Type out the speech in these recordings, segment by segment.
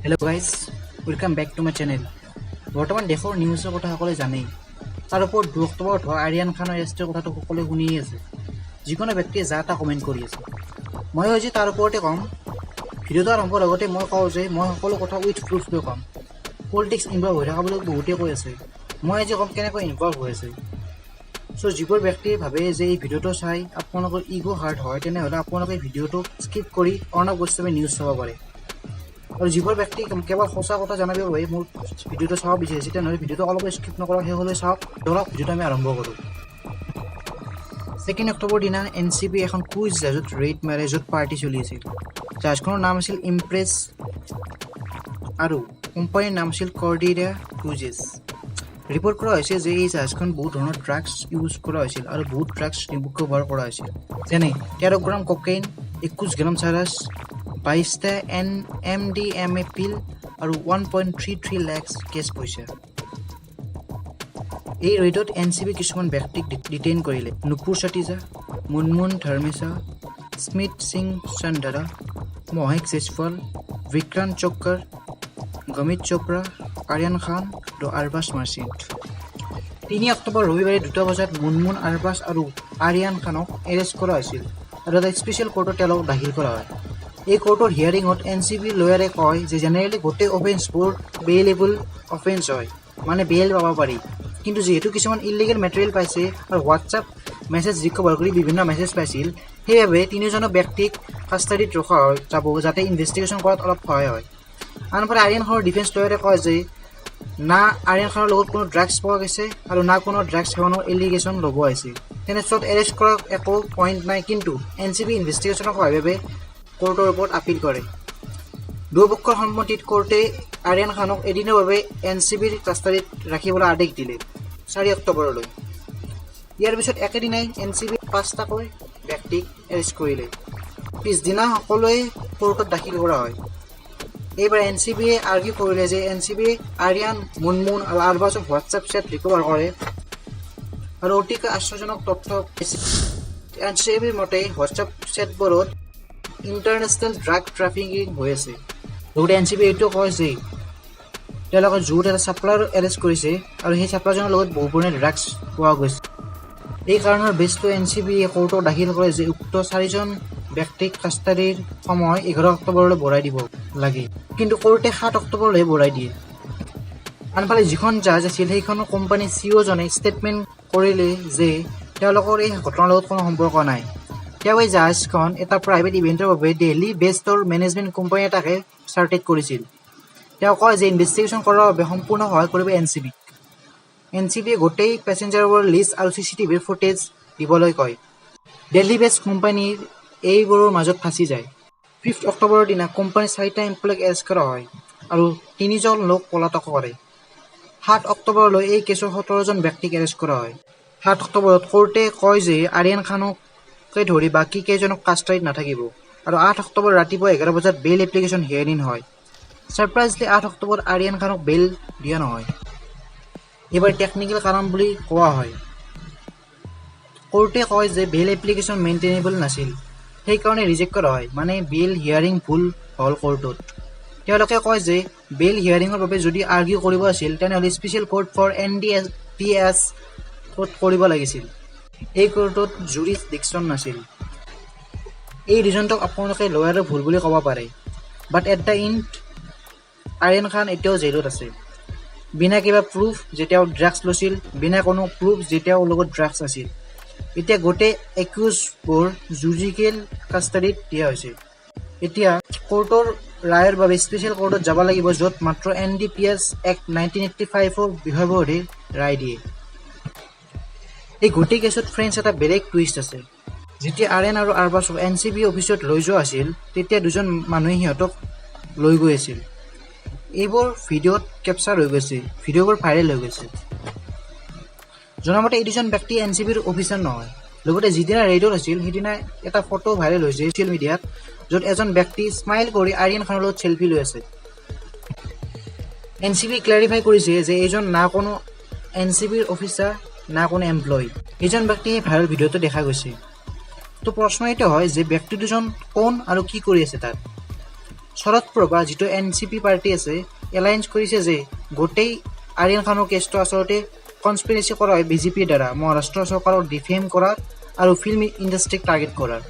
Hello guys welcome back to my channel. बर्तमान देशर निউজৰ কথা সকলে জানেই। তাৰ ওপৰত 2 অক্টোবৰত হোৱা আৰিয়ান খানৰ এৰেষ্টৰ কথাটো সকলোৱে শুনিয়ে আছে। যিকোনো ব্যক্তিয়ে যা তা কমেণ্ট কৰি আছে। মই আজি তাৰ ওপৰতে কম। ভিডিঅ'টো আৰম্ভৰ আগতে মই কওঁ যে মই সকলো কথা উইথ প্ৰুফ লৈ কম। পলিটিক্স ইনভলভ হৈ থকা বুলি বহুতে কৈ আছে। মই আজি কম কেনেকৈ ইনভলভ হৈ আছে। সো যিবোৰ ব্যক্তিয়ে ভাবে যে এই ভিডিঅ'টো চাই আপোনালোকৰ ইগো হাৰ্ট হয় তেনেহ'লে আপোনালোকে ভিডিঅ'টো স্কিপ কৰি অৰ্ণৱ গোস্বামী নিউজ চাব পাৰে। और যিবোৰ ব্যক্তি কেৱল সঁচা কথা জানিবৰ বাবে মোৰ ভিডিঅ'টো চাব বিচাৰিছে তেনেহ'লে ভিডিঅ'টো অলপ স্কিপ নকৰাকৈ শেষলৈ চাওক। ধৰক ভিডিঅ'টো আমি আৰম্ভ কৰোঁ। 2 অক্টোবৰ দিনা NCB এখন ক্ৰুইজ জাহাজত ৰেইড মাৰে য'ত পাৰ্টি চলি আছিল। জাহাজখনৰ নাম আছিল ইমপ্ৰেছ আৰু কোম্পানীৰ নাম আছিল কৰ্ডিয়া ক্ৰুজেছ। ৰিপৰ্ট কৰা হৈছে যে এই জাহাজখন বহুত ধৰণৰ ড্ৰাগছ ইউজ কৰা হৈছিল আৰু বহুত ড্ৰাগছ ৰিকভাৰ কৰা হৈছিল, যেনে 13 গ্ৰাম কোকেইন, 21 গ্ৰাম চাৰাছ, 22টা MDMA পিল আৰু 1.33 লাখ কেছ পইচা। এই ৰেডত NCB কিছুমান ব্যক্তিক ডিটেইন কৰিলে। নুপুৰ চাটিজা, মুনমুন ধৰ্মেশা, স্মিথ সিং চন্দাৰা, মহেশ জেছৱাল, বিক্ৰান্ত চক্কৰ, গমিত চোপ্ৰা, আৰিয়ান খান আৰু আৰবাছ মাৰ্চেণ্ট। 3 অক্টোবৰ ৰবিবাৰে 2টা বজাত মুনমুন, আৰবাছ আৰু আৰিয়ান খানক এৰেষ্ট কৰা হৈছিল আৰু এটা স্পেচিয়েল কোৰ্টত তেওঁলোকক দাখিল কৰা হয়। এই কোৰ্টৰ হিয়াৰিঙত NCB লয়াৰে কয় যে জেনেৰেলি গোটেই অফেন্সবোৰ বেইলেবল অফেন্স হয়, মানে বেইল পাব পাৰি। কিন্তু যিহেতু কিছুমান ইলিগেল মেটেৰিয়েল পাইছে আৰু হোৱাটছআপ মেছেজ ৰিকভাৰ কৰি বিভিন্ন মেছেজ পাইছিল, সেইবাবে তিনিজনক ব্যক্তিক কাষ্টাডিত ৰখা যাব যাতে ইনভেষ্টিগেশ্যন কৰাত অলপ সহায় হয়। আনফালে আৰিয়ান খানৰ ডিফেন্স লয়াৰে কয় যে না আৰিয়ান খানৰ লগত কোনো ড্ৰাগছ পোৱা গৈছে আৰু না কোনো ড্ৰাগছ সেৱনৰ এলিগেশ্যন ল'ব আহিছে। তেনেস্থলত এৰেষ্ট কৰাৰ একো পইণ্ট নাই, কিন্তু NCB ইনভেষ্টিগেশ্যনৰ সহায়ৰ বাবে কোৰ্টৰ ওপৰত আপিল কৰে। দুয়োপক্ষৰ সন্মতিত কোৰ্টে আৰিয়ান খানক এদিনৰ বাবে NCBৰ কাষ্টাডিত ৰাখিবলৈ আদেশ দিলে 4 অক্টোবৰলৈ। ইয়াৰ পিছত একেদিনাই NCB 5টাকৈ ব্যক্তিক এৰেষ্ট কৰিলে। পিছদিনা সকলোৱে কোৰ্টত দাখিল কৰা হয়। এইবাৰ NCBয়ে আৰ্গিউ কৰিলে যে NCBয়ে আৰিয়ান, মুনমুন আৰু আৰবাছৰ হোৱাটছআপ চেট ৰিকভাৰ কৰে আৰু অতিকৈ আশ্চৰ্যজনক তথ্য NCBৰ মতে হোৱাটছআপ চেটবোৰত ইণ্টাৰনেশ্যনেল ড্ৰাগ ট্ৰাফিকিং হৈ আছে। লগতে NCB এইটো কয় যে তেওঁলোকে জুত এটা ছাপ্লায়াৰ এৰেষ্ট কৰিছে আৰু সেই ছাপ্লায়াৰজনৰ লগত বহু পৰিমাণে ড্ৰাগছ পোৱা গৈছে। এই কাৰণৰ বেছটো NCBয়ে কোৰ্টত দাখিল কৰে যে উক্ত 4জন ব্যক্তিক কাষ্টাডিৰ সময় 11 অক্টোবৰলৈ বঢ়াই দিব লাগে, কিন্তু কোৰ্টে 7 অক্টোবৰলৈ বঢ়াই দিয়ে। আনফালে যিখন জাহাজ আছিল সেইখনৰ কোম্পানীৰ CEOজনে ষ্টেটমেণ্ট কৰিলে যে তেওঁলোকৰ এই ঘটনাৰ লগত কোনো সম্পৰ্ক নাই। তেওঁ এই জাহাজখন এটা প্ৰাইভেট ইভেণ্টৰ বাবে দিল্লী বেছড মেনেজমেণ্ট কোম্পানী এটাকে চাৰ্টেট কৰিছিল। তেওঁ কয় যে ইনভেষ্টিগেশ্যন কৰাৰ বাবে সম্পূৰ্ণ সহায় কৰিব NCBক। NCBয়ে গোটেই পেছেঞ্জাৰবোৰৰ লিষ্ট আৰু CCTVৰ ফুটেজ দিবলৈ কয়। দিল্লী বেছ কোম্পানীৰ এইবোৰৰ মাজত ফাঁচি যায়। 5 অক্টোবৰৰ দিনা কোম্পানীৰ 4টা এমপ্লয়ীক এৰেষ্ট কৰা হয় আৰু 3জন লোক পলাতক কৰে। 7 অক্টোবৰলৈ এই কেছৰ 17জন ব্যক্তিক এৰেষ্ট কৰা হয়। 7 অক্টোবৰত কোৰ্টে কয় যে আৰিয়ান খানকে ধৰি বাকী কেইজনক কাষ্টাডিত নাথাকিব আৰু 8 অক্টোবৰ ৰাতিপুৱা 11 বজাত বেইল এপ্লিকেশ্যন হিয়াৰিং হয়। ছাৰপ্ৰাইজলি 8 অক্টোবৰত আৰিয়ান খানক বেইল দিয়া নহয়। এইবাৰ টেকনিকেল কাৰণ বুলি কোৱা হয়। কোৰ্টে কয় যে বেইল এপ্লিকেশ্যন মেইনটেইনেবল নাছিল, সেইকাৰণে ৰিজেক্ট কৰা হয়, মানে বেইল হিয়াৰিং ভুল হ'ল কোৰ্টত। তেওঁলোকে কয় যে বেইল হিয়াৰিঙৰ বাবে যদি আৰ্গিউ কৰিব আছিল তেনেহ'লে স্পেচিয়েল কোৰ্ট ফৰ NDPS কৰিব লাগিছিল। এই কোৰ্টত জুৰিছডিকশ্যন নাছিল। এই ৰিজনটোক আপোনালোকে লয়াৰৰ ভুল বুলি ক'ব পাৰে, but at the end Aryan Khan এতিয়াও জেলত আছে, বিনা কিবা প্ৰুফ যে তেওঁ ড্ৰাগছ লৈছিল, বিনা কোনো প্ৰুফ যে তেওঁৰ লগত ড্ৰাগছ আছিল। এতিয়া গোটেই একিউজবোৰ জুডিচিয়েল কাষ্টাডিত দিয়া হৈছে। এতিয়া কোৰ্টৰ ৰায়ৰ বাবে স্পেচিয়েল কোৰ্টত যাব লাগিব, য'ত মাত্ৰ NDPS এক্ট 1985ৰ বিষয়বোৰহে ৰায় দিয়ে। এই গোটেই কেছত ফ্ৰেণ্ডছ এটা বেলেগ টুইষ্ট আছে। যেতিয়া আৰিয়ান আৰু আৰবাছক NCB অফিচত লৈ যোৱা আছিল তেতিয়া দুজন মানুহে সিহঁতক লৈ গৈ আছিল। এইবোৰ ভিডিঅ'ত কেপচাৰ হৈ গৈছে, ভিডিঅ'বোৰ ভাইৰেল হৈ গৈছে। জনামতে এই দুজন ব্যক্তি NCBৰ অফিচাৰ নহয়। লগতে যিদিনা ৰেডত আছিল সেইদিনা এটা ফটো ভাইৰেল হৈছে ছ'চিয়েল মিডিয়াত, য'ত এজন ব্যক্তি স্মাইল কৰি আৰিয়ান খানৰ লগত চেল্ফি লৈ আছে। NCB ক্লেৰিফাই কৰিছে যে এইজন না কোনো NCBৰ অফিচাৰ না কোনো এমপ্লয়ী। এইজন ব্যক্তি ভাইৰেল ভিডিঅ'টো দেখা গৈছে। তো প্ৰশ্ন এইটো হয় যে ব্যক্তি দুজন কোন আৰু কি কৰি আছে তাত। শৰদ প্ৰভা যিটো NCP পাৰ্টি আছে এলায়েন্স কৰিছে যে গোটেই আৰিয়ান খানৰ কেছটো আচলতে কনস্পিৰেচি কৰা হয় বিজেপিৰ দ্বাৰা মহাৰাষ্ট্ৰ চৰকাৰক ডিফেম কৰাৰ আৰু ফিল্ম ইণ্ডাষ্ট্ৰীক টাৰ্গেট কৰাৰ।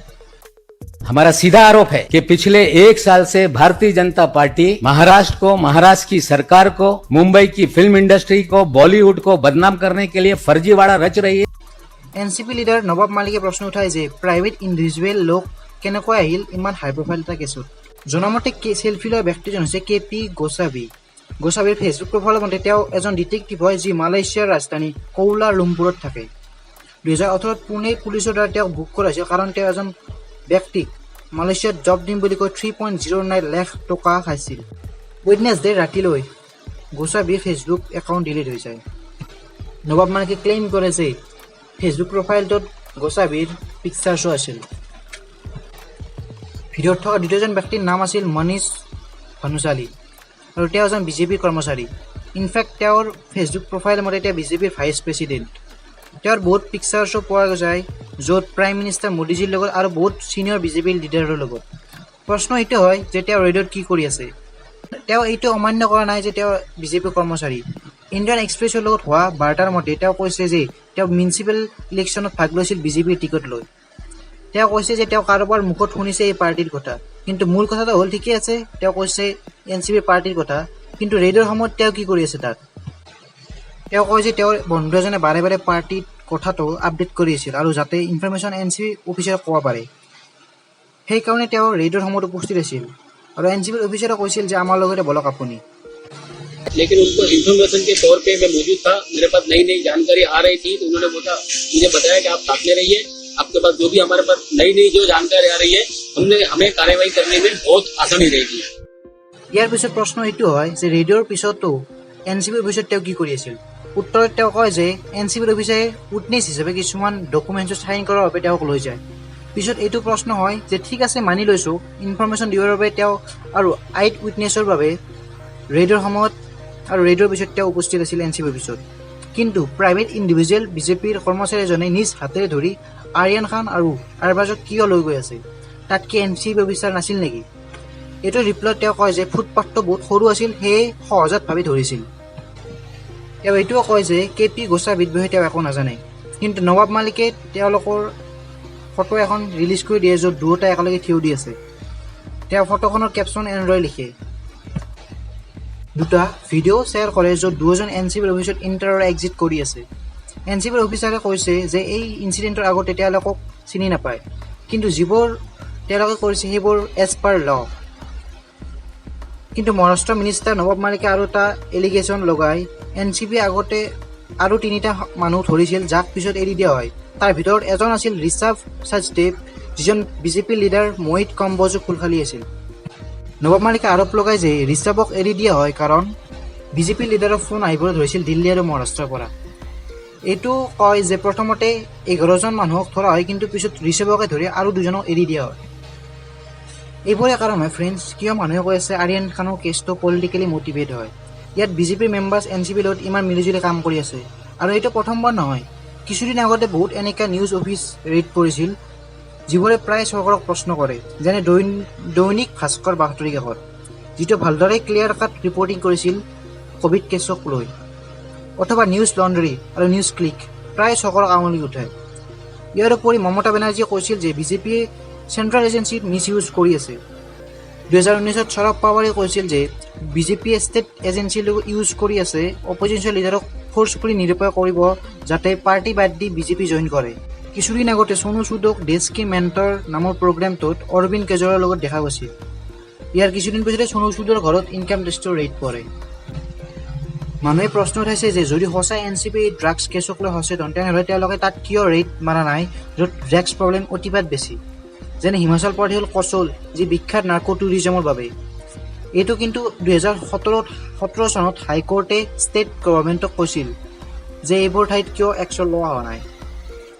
हमारा सीधा आरोप है कि पिछले 1 साल से भारतीय जनता पार्टी महाराष्ट्र को, महाराष्ट्र की सरकार को, मुंबई की फिल्म इंडस्ट्री को, बॉलीवुड को बदनाम करने के लिए फर्जीवाड़ा रच रही है। NCP লিডাৰ নবাব মালিকে প্ৰশ্ন উঠায় যে প্ৰাইভেট ইণ্ডিভিজুৱেল লোক কেনেকৈ আহিল ইমান হাই প্ৰফাইল এটা কেছত। জনামতে চেল্ফি লোৱা ব্যক্তিজন হৈছে KP গোসাভি। গোসাভিৰ ফেচবুক প্ৰফাইলৰ মতে তেওঁ এজন ডিটেক্টিভ হয় যি মালয়েছিয়াৰ ৰাজধানী কৌলা লুম্পুৰত থাকে। 2018 পুনে পুলিচৰ দ্বাৰা তেওঁক বুক কৰা হৈছিল কাৰণ তেওঁ এজন ব্যক্তিক মালয়েছিয়াত জব দিম বুলি কৈ 3.09 লাখ টকা খাইছিল। ৱেডনেছডে ৰাতিলৈ গোসাভিৰ ফেচবুক একাউণ্ট ডিলিট হৈ যায়। নবাব মালিকে ক্লেইম কৰে যে ফেচবুক প্ৰফাইলটোত গোসাভিৰ পিকচাৰ্ছো আছিল। ভিডিঅ'ত থকা দ্বিতীয়জন ব্যক্তিৰ নাম আছিল মনীষ ভানুশালী আৰু তেওঁ এজন বিজেপিৰ কৰ্মচাৰী। ইনফেক্ট তেওঁৰ ফেচবুক প্ৰফাইল মতে তেওঁ বিজেপিৰ ভাইচ প্ৰেছিডেণ্ট। তেওঁৰ বহুত পিকচাৰ্ছো পোৱা যায় য'ত প্ৰাইম মিনিষ্টাৰ মোদীজীৰ লগত আৰু বহুত ছিনিয়ৰ বিজেপিৰ লিডাৰৰ লগত। প্ৰশ্ন এইটো হয় যে তেওঁ ৰেডিঅ'ত কি কৰি আছে। তেওঁ এইটো অমান্য কৰা নাই যে তেওঁ বিজেপিৰ কৰ্মচাৰী। ইণ্ডিয়ান এক্সপ্ৰেছৰ লগত হোৱা বাৰ্তাৰ মতে তেওঁ কৈছে যে তেওঁ মিউনিচিপেল ইলেকশ্যনত ভাগ লৈছিল বিজেপিৰ টিকট লৈ। তেওঁ কৈছে যে তেওঁ কাৰোবাৰ মুখত শুনিছে এই পাৰ্টিৰ কথা, কিন্তু মূল কথাটো হ'ল ঠিকেই আছে তেওঁ কৈছে NCP পাৰ্টিৰ কথা, কিন্তু ৰেডিঅ'ৰ সময়ত তেওঁ কি কৰি আছে তাত। তেওঁ কয় যে তেওঁৰ বন্ধু এজনে বাৰে বাৰে পাৰ্টিৰ কথাটো আপডেট কৰি আছিল আৰু যাতে ইনফৰমেশ্যন NCP অফিচাৰক ক'ব পাৰে, সেইকাৰণে তেওঁ ৰেডিঅ'ৰ সময়ত উপস্থিত আছিল আৰু NCP অফিচাৰে কৈছিল যে আমাৰ লগতে বলক আপুনি। लेकिन उनको इन्फॉर्मेशन के तौर पे मैं मौजूद था, मेरे पास नई नई जानकारी आ रही थी, तो उन्होंने मुझे बताया कि आप साथ में रहिए, आपके पास जो भी हमारे पास नई नई जो जानकारी आ रही है हमें कार्यवाही करने में बहुत आसानी रहेगी। ইয়াৰ পিছত প্ৰশ্ন এইটো হয় যে ৰেডিঅ'ৰ পিছতো NCP অফিচত তেওঁ কি কৰি আছিল। উত্তৰত তেওঁ কয় যে NCP অফিচাৰে উইটনেছ হিচাপে কিছুমান ডকুমেণ্টছ চাইন কৰাৰ বাবে তেওঁক লৈ যায়। পিছত এইটো প্ৰশ্ন হয় যে ঠিক আছে মানি লৈছোঁ ইনফৰমেশ্যন দিয়াৰ বাবে তেওঁ আৰু আইট উইটনেছৰ বাবে ৰেডিঅ'ৰ সময়ত আৰু ৰেডিঅ'ৰ পিছত তেওঁ উপস্থিত আছিল NCP অফিচত। কিন্তু প্ৰাইভেট ইণ্ডিভিজুৱেল বিজেপিৰ কৰ্মচাৰী এজনে নিজ হাতেৰে ধৰি আৰিয়ান খান আৰু আৰবাজক কিয় লৈ গৈ আছে, তাত কি NCP অফিচাৰ নাছিল নেকি? এইটো ৰিপ্লাইত তেওঁ কয় যে ফুটপাথটো বহুত সৰু আছিল, সেয়ে সহজত ভাবি ধৰিছিল। তেওঁ এইটোও কয় যে KP গোসাভিৰ বিষয়ে তেওঁ একো নাজানে। কিন্তু নবাব মালিকে তেওঁলোকৰ ফটো এখন ৰিলিজ কৰি দিয়ে য'ত দুয়োটা একেলগে থিয় দি আছে। তেওঁ ফটোখনৰ কেপশ্যন এনেদৰে লিখে, দুটা ভিডিঅ' শ্বেয়াৰ কৰে য'ত দুয়োজন NCP অফিচত এণ্টাৰ আৰু এক্সিট কৰি আছে। NCP অফিচাৰে কৈছে যে এই ইনচিডেণ্টৰ আগতে তেওঁলোকক চিনি নাপায়, কিন্তু যিবোৰ তেওঁলোকে কৰিছে সেইবোৰ এজ পাৰ ল। কিন্তু মহাৰাষ্ট্ৰ মিনিষ্টাৰ নবাব মালিকে আৰু এটা এলিগেশ্যন লগাই NCP আগতে আৰু 3টা মানুহ ধৰিছিল যাক পিছত এৰি দিয়া হয়। তাৰ ভিতৰত এজন আছিল ঋষভ সচদেৱ, যিজন বিজেপি লিডাৰ মোহিত কম্বজক খোলখালি আছিল। নবাব মালিকে আৰোপ লগায় যে ঋষভক এৰি দিয়া হয় কাৰণ বিজেপি লিডাৰৰ ফোন আহিবলৈ ধৰিছিল দিল্লী আৰু মহাৰাষ্ট্ৰৰ পৰা। এইটো কয় যে প্ৰথমতে 11জন মানুহক ধৰা হয়, কিন্তু পিছত ঋষভকে ধৰি আৰু 2জনক এৰি দিয়া হয়। এইবোৰে কাৰণ হয় ফ্ৰেণ্ডছ কিয় মানুহে কৈ আছে আৰিয়ান খানৰ কেছটো পলিটিকেলি মটিভেট হয়। ইয়াত বিজেপিৰ মেম্বাৰ্ছ NCPৰ লগত ইমান মিলিজুলি কাম কৰি আছে আৰু এইটো প্ৰথমবাৰ নহয়। কিছুদিন আগতে বহুত এনেকুৱা নিউজ অফিচ ৰেড কৰিছিল যিবোৰে প্ৰায় চৰকাৰক প্ৰশ্ন কৰে, যেনে দৈনিক ভাস্কৰ বাতৰি কাকত, যিটো ভালদৰে ক্লিয়াৰ কাট ৰিপৰ্টিং কৰিছিল ক'ভিড কেছক লৈ, অথবা নিউজ লণ্ড্ৰী আৰু নিউজ ক্লিক প্ৰায় চৰকাৰক আঙুলি উঠায়। ইয়াৰ উপৰি মমতা বেনাৰ্জীয়ে কৈছিল যে বিজেপিয়ে চেণ্ট্ৰেল এজেঞ্চিত মিছ ইউজ কৰি আছে। 2019 শৰদ পাৱাৰে কৈছিল যে বিজেপিয়ে ষ্টেট এজেঞ্চিৰ লগত ইউজ কৰি আছে অপজিশ্যন লিডাৰক ফ'ৰ্চফুলি নিৰূপায় কৰিব যাতে পাৰ্টি বাদ দি বিজেপি জইন কৰে। কিছুদিন আগতে সোনু সুদক ডেস্কি মেণ্টৰ নামৰ প্ৰগ্ৰেমটোত অৰবিন্দ কেজৰিৱালৰ লগত দেখা গৈছিল। ইয়াৰ কিছুদিন পিছতে সোনু সুদৰ ঘৰত ইনকাম টেষ্টৰ ৰেইড পৰে। মানুহে প্ৰশ্ন উঠাইছে যে যদি সঁচাই NCP ড্ৰাগছ কেছক লৈ সচেতন তেনেহ'লে তেওঁলোকে তাত কিয় ৰেইড মাৰা নাই য'ত ড্ৰাগছ প্ৰব্লেম অতিপাত বেছি, যেনে হিমাচল প্ৰদেশ হ'ল কচল, যি বিখ্যাত নাৰ্কো টুৰিজমৰ বাবে। এইটো কিন্তু 2017 চনত হাইকোৰ্টে ষ্টেট গভৰ্ণমেণ্টক কৈছিল যে এইবোৰ ঠাইত কিয় একশ্যন লোৱা হোৱা নাই।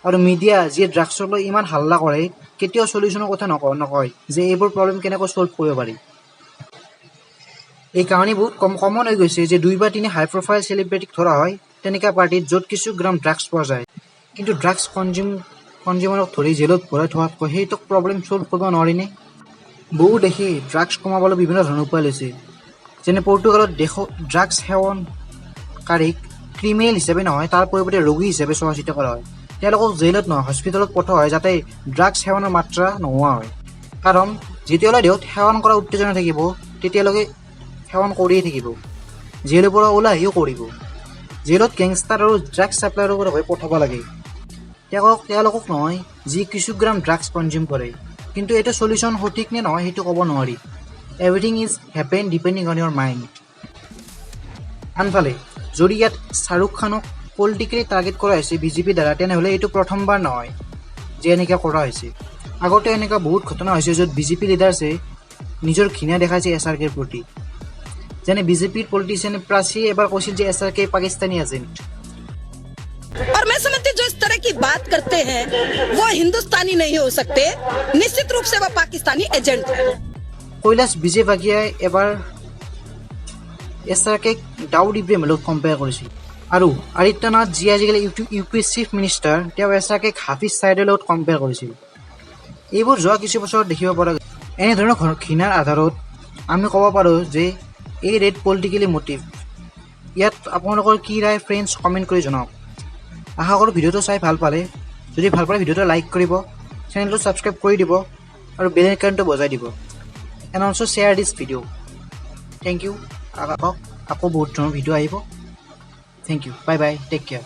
আৰু মিডিয়া যিয়ে ড্ৰাগছক লৈ ইমান হাল্লা কৰে কেতিয়াও চলিউশ্যনৰ কথা নকয় যে এইবোৰ প্ৰব্লেম কেনেকৈ ছল্ভ কৰিব পাৰি। এই কাহিনী বহুত কমন হৈ গৈছে যে 2 বা 3 হাই প্ৰফাইল চেলিব্ৰিটিক ধৰা হয় তেনেকুৱা পাৰ্টিত য'ত কিছু গ্ৰাম ড্ৰাগছ পোৱা যায়, কিন্তু ড্ৰাগছ কনজিউমাৰক ধৰি জেলত ভৰাই থোৱাতকৈ সেইটোক প্ৰব্লেম ছল্ভ কৰিব নোৱাৰিনে? বহু দেশে ড্ৰাগছ কমাবলৈ বিভিন্ন ধৰণৰ উপায় লৈছে। যেনে পৰ্তুগালত ড্ৰাগছ সেৱনকাৰীক ক্ৰিমিনেল হিচাপে নহয়, তাৰ পৰিৱৰ্তে ৰোগী হিচাপে চোৱা চিতা কৰা হয়। তেওঁলোকক জেইলত নহয়, হস্পিটেলত পঠোৱা হয়, যাতে ড্ৰাগছ সেৱনৰ মাত্ৰা নোহোৱা হয়। কাৰণ যেতিয়ালৈ দেহত সেৱন কৰা উত্তেজনা থাকিব, তেতিয়ালৈকে সেৱন কৰিয়ে থাকিব। জেইলৰ পৰা ওলাই আহিও কৰিব। জেইলত গেংষ্টাৰ আৰু ড্ৰাগছ ছাপ্লায়াৰৰ হৈ পঠাব লাগে। তেওঁলোকক নহয়, যি কিছুগ্ৰাম ড্ৰাগছ কনজিউম কৰে। কিন্তু এইটো চলিউশ্যন সঠিক নে নহয় সেইটো ক'ব নোৱাৰি। Everything is happen depending on your mind. আনফালে যদি ইয়াত শ্বাহৰুখ খানক পলিটিকেলি টাৰ্গেট কৰা হৈছে বিজেপিৰ দ্বাৰা, তেনেহ'লে এইটো প্ৰথমবাৰ নহয় যে এনেকৈ কৰা হৈছে। আগতে এনেকুৱা বহুত ঘটনা হৈছে য'ত বিজেপি লিডাৰ্ছে নিজৰ ঘৃণা দেখাইছে SRKৰ প্ৰতি। যেনে বিজেপিৰ পলিটিচিয়ান প্ৰাচীয়ে এবাৰ কৈছিল যে SRK পাকিস্তানী এজেণ্ট। और मैं समझती जो इस तरह की बात करते हैं वो हिंदुस्तानी नहीं हो सकते, निश्चित रूप से वो पाकिस्तानी एजेंट है। কৈলাশ বিজয়ভাগিয়াই এবাৰ SRKক দাউদ ইব্ৰাহিমৰ লগত কম্পেয়াৰ কৰিছিল। আৰু আদিত্যনাথ যি আজিকালি UPৰ চিফ মিনিষ্টাৰ, তেওঁ SRKক হাফিজ ছাইদৰ লগত কম্পেয়াৰ কৰিছিল। এইবোৰ যোৱা কিছু বছৰত দেখিব পৰা গৈছে। এনেধৰণৰ ঘৃণাৰ আধাৰত আমি ক'ব পাৰোঁ যে এই ৰেড পলিটিকেলি মটিভ। ইয়াত আপোনালোকৰ কি ৰায় ফ্ৰেণ্ডছ কমেণ্ট কৰি জনাওক। আশা কৰোঁ ভিডিঅ'টো চাই ভাল পালে। যদি ভাল পালে ভিডিঅ'টো লাইক কৰিব, চেনেলটো ছাবস্ক্ৰাইব কৰি দিব আৰু বেল আইকনটো বজাই দিব। And also' share this video'. Thank you. আকৌ বহুত ধৰণৰ ভিডিঅ' আহিব। Thank you. Bye bye. Take care.